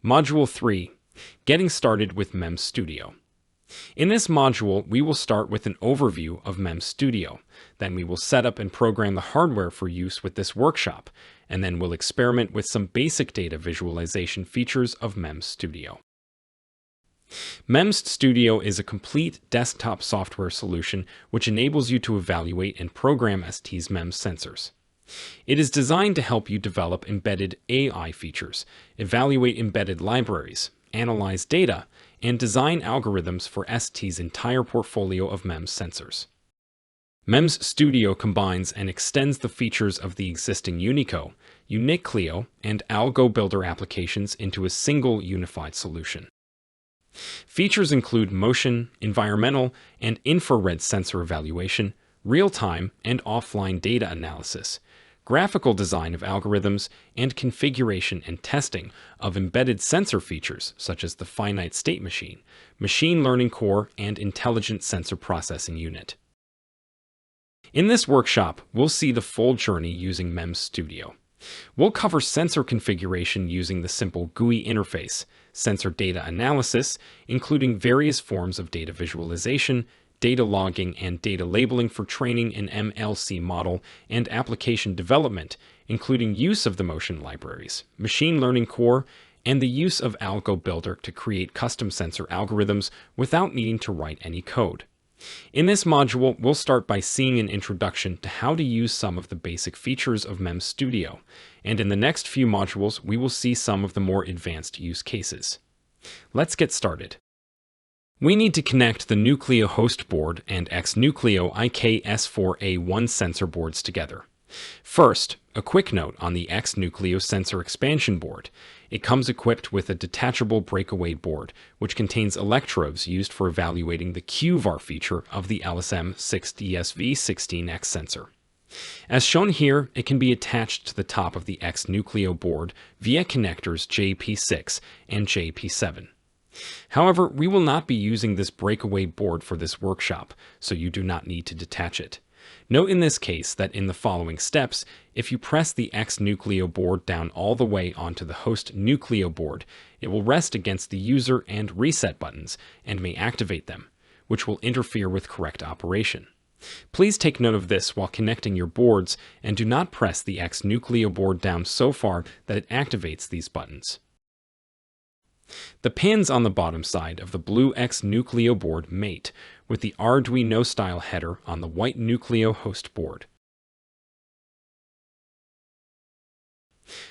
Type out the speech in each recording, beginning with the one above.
Module 3. Getting started with MEMS Studio. In this module, we will start with an overview of MEMS Studio. Then we will set up and program the hardware for use with this workshop, and then we'll experiment with some basic data visualization features of MEMS Studio. MEMS Studio is a complete desktop software solution which enables you to evaluate and program ST's MEMS sensors. It is designed to help you develop embedded AI features, evaluate embedded libraries, analyze data, and design algorithms for ST's entire portfolio of MEMS sensors. MEMS Studio combines and extends the features of the existing Unico, Unicleo, and Algobuilder applications into a single unified solution. Features include motion, environmental, and infrared sensor evaluation, real-time and offline data analysis, graphical design of algorithms, and configuration and testing of embedded sensor features such as the finite state machine, machine learning core, and intelligent sensor processing unit. In this workshop, we'll see the full journey using MEMS Studio. We'll cover sensor configuration using the simple GUI interface, sensor data analysis, including various forms of data visualization, data logging, and data labeling for training an MLC model, and application development, including use of the motion libraries, machine learning core, and the use of Algobuilder to create custom sensor algorithms without needing to write any code. In this module, we'll start by seeing an introduction to how to use some of the basic features of MEMS Studio, and in the next few modules, we will see some of the more advanced use cases. Let's get started. We need to connect the Nucleo host board and XNucleo IKS4A1 sensor boards together. First, a quick note on the XNucleo sensor expansion board. It comes equipped with a detachable breakaway board, which contains electrodes used for evaluating the QVAR feature of the LSM6DSV16X sensor. As shown here, it can be attached to the top of the XNucleo board via connectors JP6 and JP7. However, we will not be using this breakaway board for this workshop, so you do not need to detach it. Note in this case that in the following steps, if you press the XNucleo board down all the way onto the host Nucleo board, it will rest against the user and reset buttons and may activate them, which will interfere with correct operation. Please take note of this while connecting your boards and do not press the XNucleo board down so far that it activates these buttons. The pins on the bottom side of the blue XNucleo board mate with the Arduino style header on the white Nucleo host board.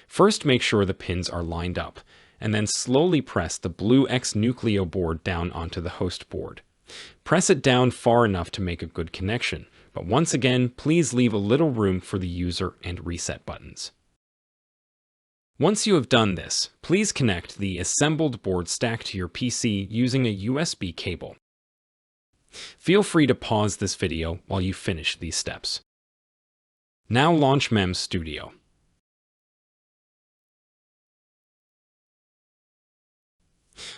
First, make sure the pins are lined up, and then slowly press the blue XNucleo board down onto the host board. Press it down far enough to make a good connection, but once again, please leave a little room for the user and reset buttons. Once you have done this, please connect the assembled board stack to your PC using a USB cable. Feel free to pause this video while you finish these steps. Now launch MEMS Studio.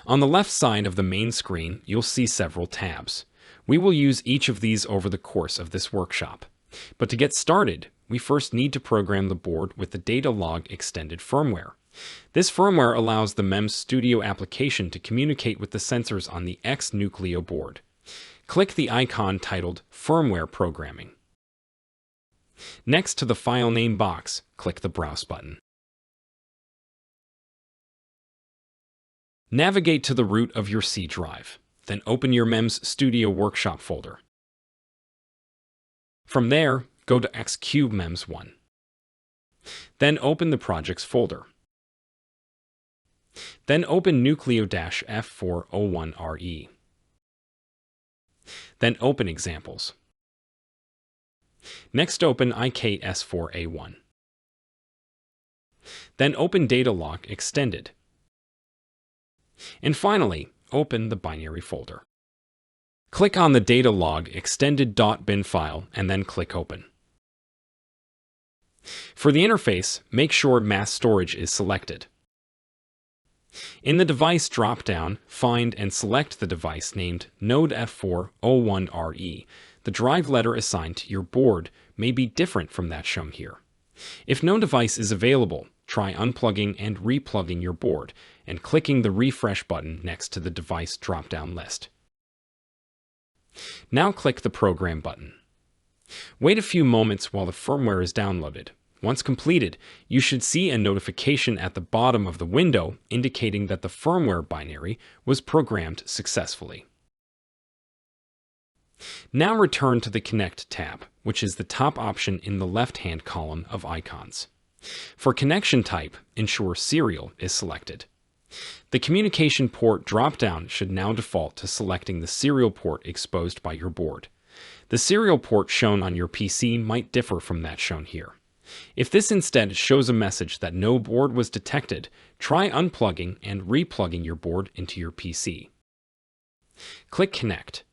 On the left side of the main screen, you'll see several tabs. We will use each of these over the course of this workshop. But to get started, we first need to program the board with the data log extended firmware. This firmware allows the MEMS Studio application to communicate with the sensors on the XNucleo board. Click the icon titled Firmware Programming. Next to the file name box, click the Browse button. Navigate to the root of your C drive, then open your MEMS Studio Workshop folder. From there, go to Xcube MEMS 1. Then open the Projects folder. Then open Nucleo-F401RE. Then open Examples. Next open IKS4A1. Then open Data Log Extended. And finally, open the binary folder. Click on the data log extended.bin file and then click Open. For the interface, make sure Mass Storage is selected. In the Device drop-down, find and select the device named Node F401RE. The drive letter assigned to your board may be different from that shown here. If no device is available, try unplugging and replugging your board and clicking the refresh button next to the device drop-down list. Now click the Program button. Wait a few moments while the firmware is downloaded. Once completed, you should see a notification at the bottom of the window indicating that the firmware binary was programmed successfully. Now return to the Connect tab, which is the top option in the left-hand column of icons. For connection type, ensure Serial is selected. The communication port drop-down should now default to selecting the serial port exposed by your board. The serial port shown on your PC might differ from that shown here. If this instead shows a message that no board was detected, try unplugging and replugging your board into your PC. Click Connect.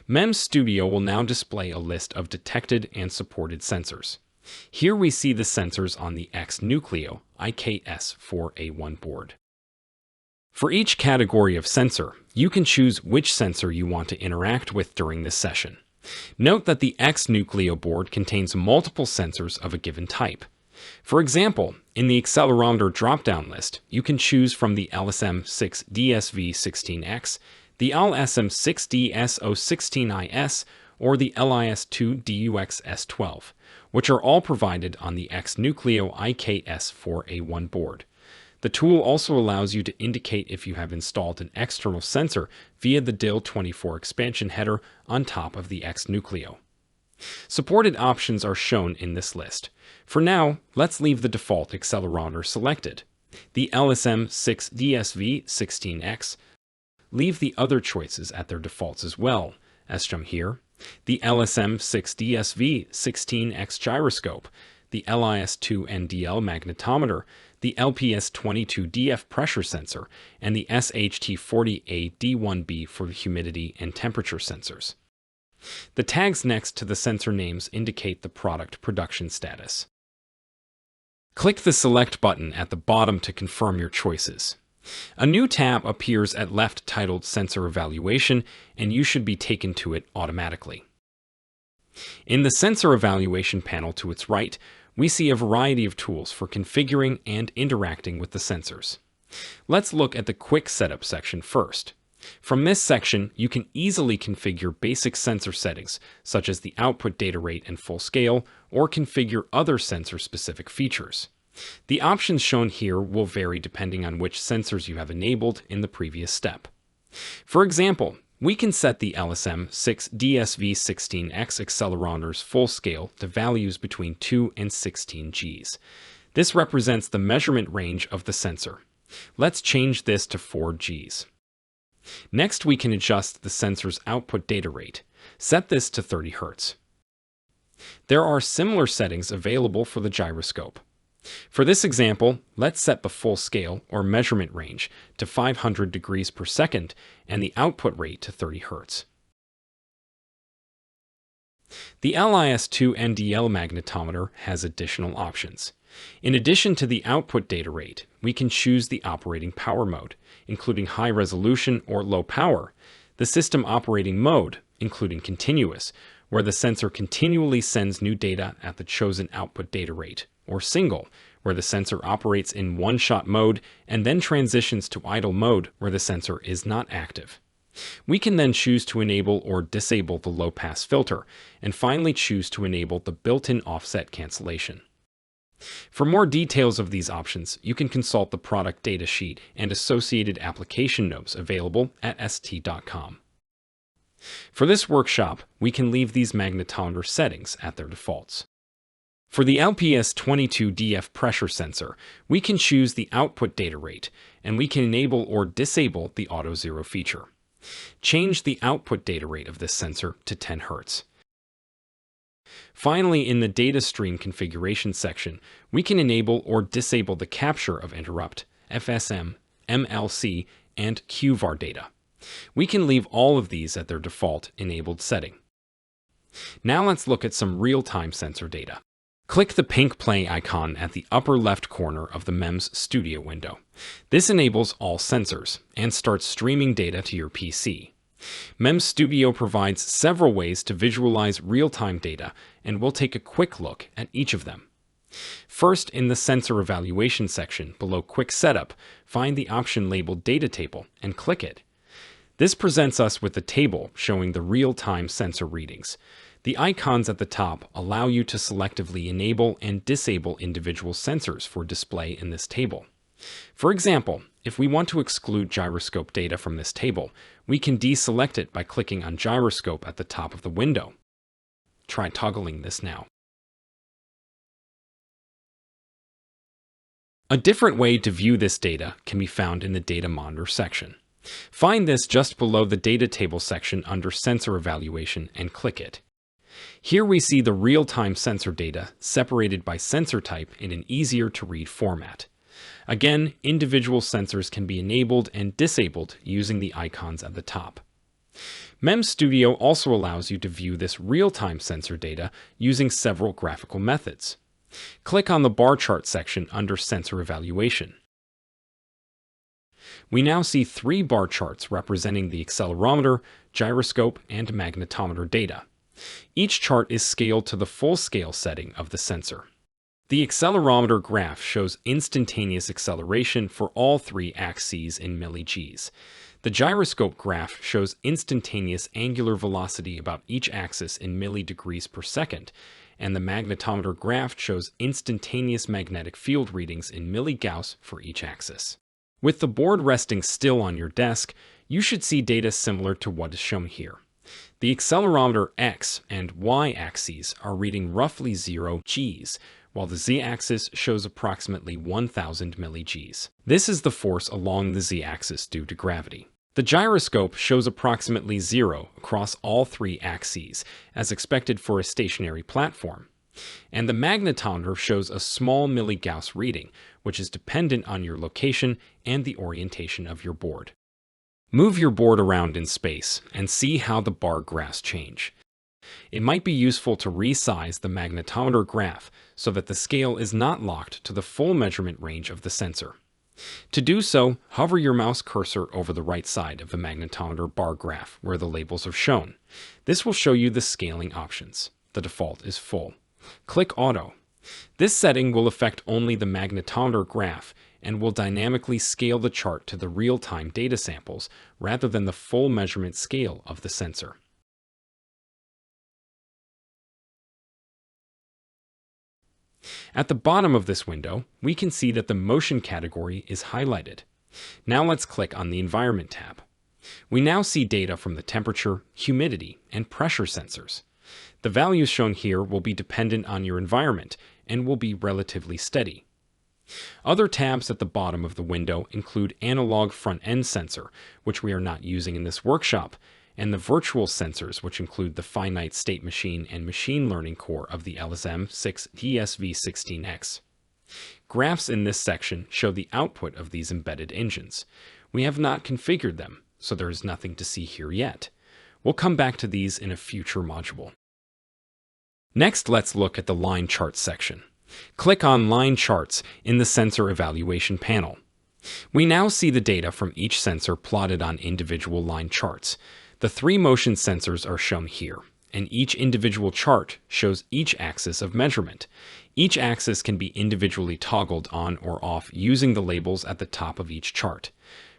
MEMS Studio will now display a list of detected and supported sensors. Here we see the sensors on the STMicroelectronics ISPU board. For each category of sensor, you can choose which sensor you want to interact with during this session. Note that the STMicroelectronics board contains multiple sensors of a given type. For example, in the accelerometer drop-down list, you can choose from the LSM6DSV16X, the LSM6DSO16IS, or the LIS2DUXS12, which are all provided on the STMicroelectronics ISPU board. The tool also allows you to indicate if you have installed an external sensor via the DIL24 expansion header on top of the STMicroelectronics. Supported options are shown in this list. For now, let's leave the default accelerometer selected. The LSM6DSV16X. Leave the other choices at their defaults as well, as shown here. The LSM6DSV16X gyroscope, the LIS2NDL magnetometer, the LPS22DF pressure sensor, and the SHT40A-D1B for the humidity and temperature sensors. The tags next to the sensor names indicate the product production status. Click the Select button at the bottom to confirm your choices. A new tab appears at left titled Sensor Evaluation, and you should be taken to it automatically. In the Sensor Evaluation panel to its right, we see a variety of tools for configuring and interacting with the sensors. Let's look at the Quick Setup section first. From this section, you can easily configure basic sensor settings, such as the output data rate and full scale, or configure other sensor-specific features. The options shown here will vary depending on which sensors you have enabled in the previous step. For example, we can set the LSM6DSV16X accelerometer's full scale to values between 2 and 16 Gs. This represents the measurement range of the sensor. Let's change this to 4 Gs. Next, we can adjust the sensor's output data rate. Set this to 30 Hz. There are similar settings available for the gyroscope. For this example, let's set the full scale or measurement range to 500 degrees per second and the output rate to 30 Hz. The LIS2NDL magnetometer has additional options. In addition to the output data rate, we can choose the operating power mode, including high resolution or low power, the system operating mode, including continuous, where the sensor continually sends new data at the chosen output data rate, or single, where the sensor operates in one-shot mode and then transitions to idle mode where the sensor is not active. We can then choose to enable or disable the low-pass filter, and finally choose to enable the built-in offset cancellation. For more details of these options, you can consult the product data sheet and associated application notes available at st.com. For this workshop, we can leave these magnetometer settings at their defaults. For the LPS22DF pressure sensor, we can choose the output data rate, and we can enable or disable the Auto Zero feature. Change the output data rate of this sensor to 10 Hz. Finally, in the Data Stream Configuration section, we can enable or disable the capture of interrupt, FSM, MLC, and QVAR data. We can leave all of these at their default enabled setting. Now let's look at some real-time sensor data. Click the pink play icon at the upper left corner of the MEMS Studio window. This enables all sensors and starts streaming data to your PC. MEMS Studio provides several ways to visualize real-time data, and we'll take a quick look at each of them. First, in the Sensor Evaluation section below Quick Setup, find the option labeled Data Table and click it. This presents us with a table showing the real-time sensor readings. The icons at the top allow you to selectively enable and disable individual sensors for display in this table. For example, if we want to exclude gyroscope data from this table, we can deselect it by clicking on Gyroscope at the top of the window. Try toggling this now. A different way to view this data can be found in the Data Monitor section. Find this just below the Data Table section under Sensor Evaluation and click it. Here we see the real-time sensor data separated by sensor type in an easier-to-read format. Again, individual sensors can be enabled and disabled using the icons at the top. MEMS Studio also allows you to view this real-time sensor data using several graphical methods. Click on the bar chart section under Sensor Evaluation. We now see 3 bar charts representing the accelerometer, gyroscope, and magnetometer data. Each chart is scaled to the full scale setting of the sensor. The accelerometer graph shows instantaneous acceleration for all 3 axes in milli-Gs. The gyroscope graph shows instantaneous angular velocity about each axis in milli-degrees per second, and the magnetometer graph shows instantaneous magnetic field readings in milli-Gauss for each axis. With the board resting still on your desk, you should see data similar to what is shown here. The accelerometer X and Y axes are reading roughly 0 Gs, while the Z-axis shows approximately 1000 milli-Gs. This is the force along the Z-axis due to gravity. The gyroscope shows approximately 0 across all 3 axes, as expected for a stationary platform. And the magnetometer shows a small milli-Gauss reading, which is dependent on your location and the orientation of your board. Move your board around in space and see how the bar graphs change. It might be useful to resize the magnetometer graph so that the scale is not locked to the full measurement range of the sensor. To do so, hover your mouse cursor over the right side of the magnetometer bar graph where the labels are shown. This will show you the scaling options. The default is full. Click Auto. This setting will affect only the magnetometer graph and will dynamically scale the chart to the real-time data samples rather than the full measurement scale of the sensor. At the bottom of this window, we can see that the motion category is highlighted. Now let's click on the Environment tab. We now see data from the temperature, humidity, and pressure sensors. The values shown here will be dependent on your environment and will be relatively steady. Other tabs at the bottom of the window include Analog Front-End Sensor, which we are not using in this workshop, and the virtual sensors, which include the finite state machine and machine learning core of the LSM6 DSV16X. Graphs in this section show the output of these embedded engines. We have not configured them, so there is nothing to see here yet. We'll come back to these in a future module. Next, let's look at the line charts section. Click on Line Charts in the Sensor Evaluation panel. We now see the data from each sensor plotted on individual line charts. The 3 motion sensors are shown here, and each individual chart shows each axis of measurement. Each axis can be individually toggled on or off using the labels at the top of each chart.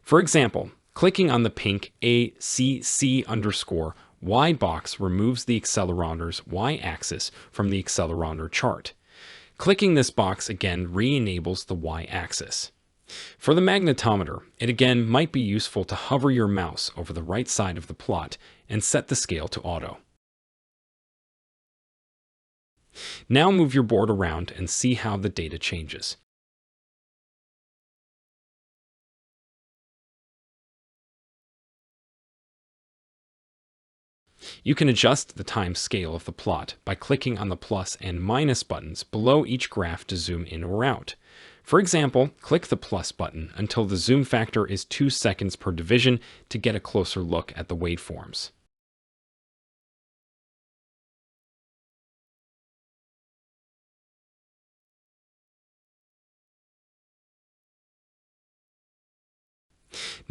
For example, clicking on the pink ACC_Y box removes the accelerometer's Y-axis from the accelerometer chart. Clicking this box again re-enables the Y-axis. For the magnetometer, it again might be useful to hover your mouse over the right side of the plot and set the scale to auto. Now move your board around and see how the data changes. You can adjust the time scale of the plot by clicking on the plus and minus buttons below each graph to zoom in or out. For example, click the plus button until the zoom factor is 2 seconds per division to get a closer look at the waveforms.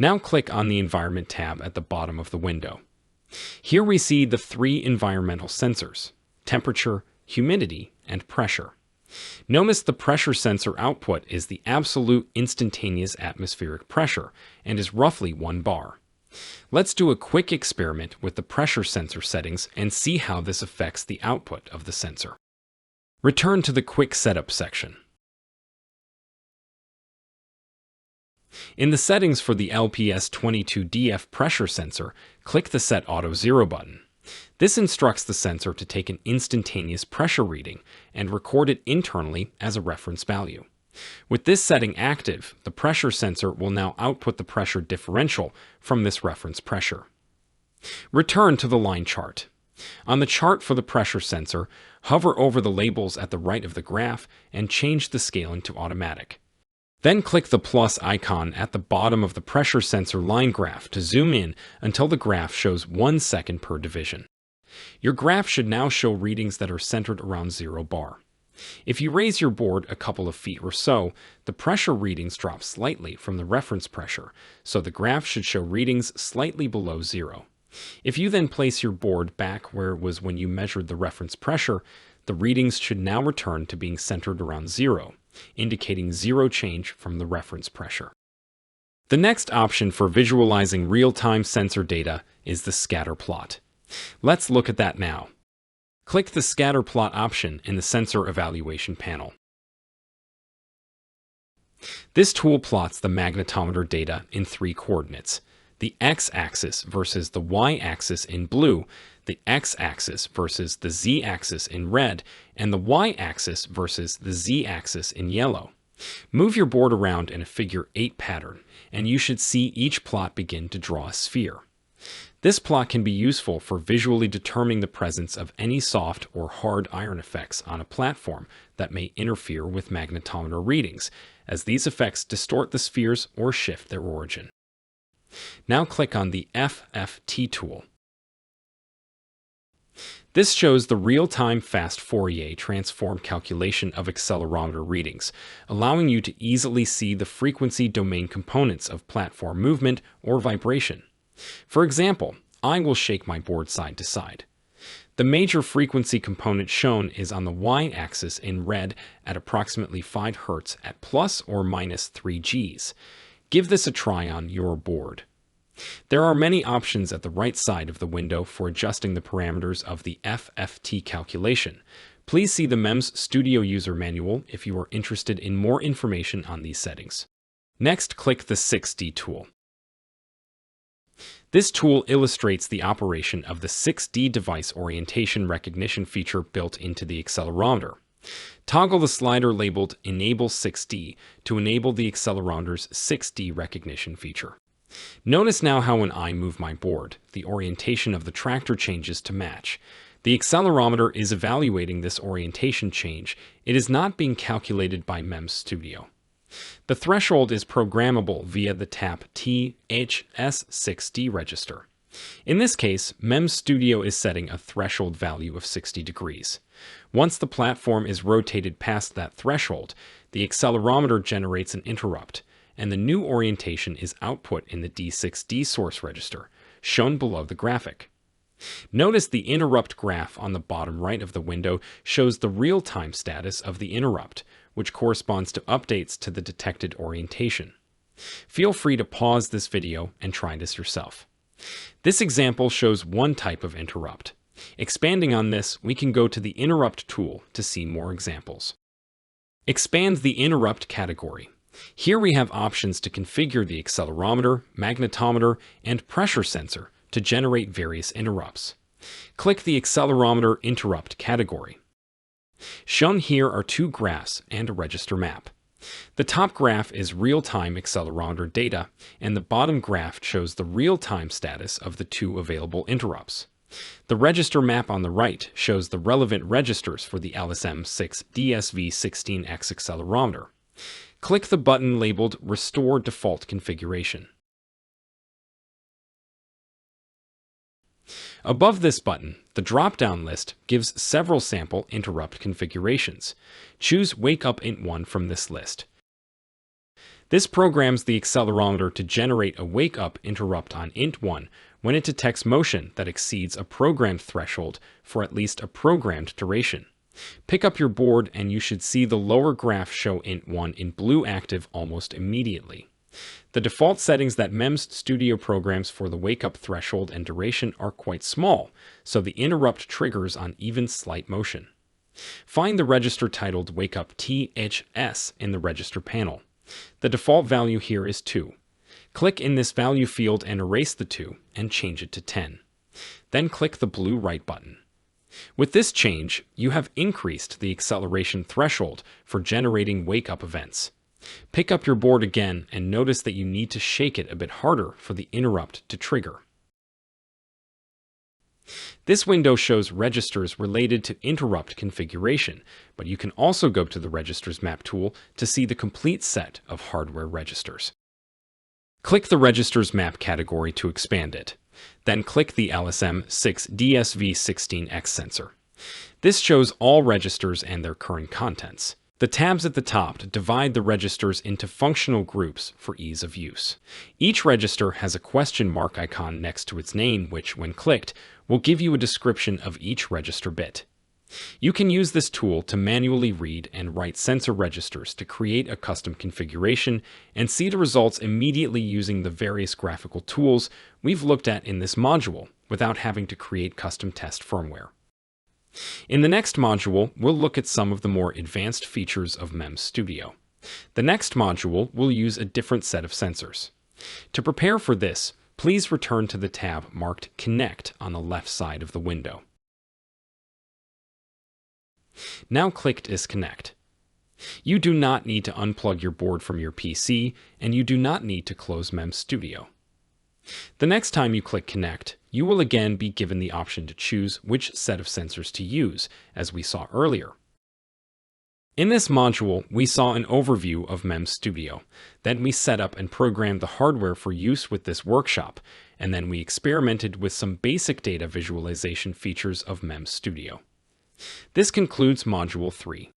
Now click on the Environment tab at the bottom of the window. Here we see the three environmental sensors: temperature, humidity, and pressure. Notice the pressure sensor output is the absolute instantaneous atmospheric pressure and is roughly 1 bar. Let's do a quick experiment with the pressure sensor settings and see how this affects the output of the sensor. Return to the Quick Setup section. In the settings for the LPS22DF pressure sensor, click the Set Auto Zero button. This instructs the sensor to take an instantaneous pressure reading and record it internally as a reference value. With this setting active, the pressure sensor will now output the pressure differential from this reference pressure. Return to the line chart. On the chart for the pressure sensor, hover over the labels at the right of the graph and change the scaling to automatic. Then click the plus icon at the bottom of the pressure sensor line graph to zoom in until the graph shows 1 second per division. Your graph should now show readings that are centered around 0 bar. If you raise your board a couple of feet or so, the pressure readings drop slightly from the reference pressure, so the graph should show readings slightly below 0. If you then place your board back where it was when you measured the reference pressure, the readings should now return to being centered around 0, indicating 0 change from the reference pressure. The next option for visualizing real-time sensor data is the scatter plot. Let's look at that now. Click the Scatter Plot option in the Sensor Evaluation panel. This tool plots the magnetometer data in 3 coordinates: the x-axis versus the y-axis in blue, the x-axis versus the z-axis in red, and the y-axis versus the z-axis in yellow. Move your board around in a figure 8 pattern, and you should see each plot begin to draw a sphere. This plot can be useful for visually determining the presence of any soft or hard iron effects on a platform that may interfere with magnetometer readings, as these effects distort the spheres or shift their origin. Now click on the FFT tool. This shows the real-time fast Fourier transform calculation of accelerometer readings, allowing you to easily see the frequency domain components of platform movement or vibration. For example, I will shake my board side to side. The major frequency component shown is on the y-axis in red at approximately 5 Hz at plus or minus 3 Gs. Give this a try on your board. There are many options at the right side of the window for adjusting the parameters of the FFT calculation. Please see the MEMS Studio User Manual if you are interested in more information on these settings. Next, click the 6D tool. This tool illustrates the operation of the 6D device orientation recognition feature built into the accelerometer. Toggle the slider labeled Enable 6D to enable the accelerometer's 6D recognition feature. Notice now how when I move my board, the orientation of the tractor changes to match. The accelerometer is evaluating this orientation change. It is not being calculated by MEMS Studio. The threshold is programmable via the tap THS6D register. In this case, MEMS Studio is setting a threshold value of 60 degrees. Once the platform is rotated past that threshold, the accelerometer generates an interrupt, and the new orientation is output in the D6D source register, shown below the graphic. Notice the interrupt graph on the bottom right of the window shows the real-time status of the interrupt, which corresponds to updates to the detected orientation. Feel free to pause this video and try this yourself. This example shows one type of interrupt. Expanding on this, we can go to the Interrupt tool to see more examples. Expand the interrupt category. Here we have options to configure the accelerometer, magnetometer, and pressure sensor to generate various interrupts. Click the accelerometer interrupt category. Shown here are 2 graphs and a register map. The top graph is real-time accelerometer data, and the bottom graph shows the real-time status of the 2 available interrupts. The register map on the right shows the relevant registers for the LSM6 DSV16X accelerometer. Click the button labeled Restore Default Configuration. Above this button, the drop-down list gives several sample interrupt configurations. Choose Wake Up Int1 from this list. This programs the accelerometer to generate a wake-up interrupt on int1 when it detects motion that exceeds a programmed threshold for at least a programmed duration. Pick up your board and you should see the lower graph show int1 in blue active almost immediately. The default settings that MEMS Studio programs for the wake-up threshold and duration are quite small, so the interrupt triggers on even slight motion. Find the register titled Wake-up THS in the register panel. The default value here is 2. Click in this value field and erase the 2 and change it to 10. Then click the blue right button. With this change, you have increased the acceleration threshold for generating wake-up events. Pick up your board again and notice that you need to shake it a bit harder for the interrupt to trigger. This window shows registers related to interrupt configuration, but you can also go to the Registers Map tool to see the complete set of hardware registers. Click the Registers Map category to expand it. Then click the LSM6DSV16X sensor. This shows all registers and their current contents. The tabs at the top divide the registers into functional groups for ease of use. Each register has a question mark icon next to its name, which, when clicked, will give you a description of each register bit. You can use this tool to manually read and write sensor registers to create a custom configuration and see the results immediately using the various graphical tools we've looked at in this module without having to create custom test firmware. In the next module, we'll look at some of the more advanced features of MEMS Studio. The next module will use a different set of sensors. To prepare for this, please return to the tab marked Connect on the left side of the window. Now click Disconnect. You do not need to unplug your board from your PC, and you do not need to close MEMS Studio. The next time you click Connect, you will again be given the option to choose which set of sensors to use, as we saw earlier. In this module, we saw an overview of MEMS Studio. Then we set up and programmed the hardware for use with this workshop, and then we experimented with some basic data visualization features of MEMS Studio. This concludes Module 3.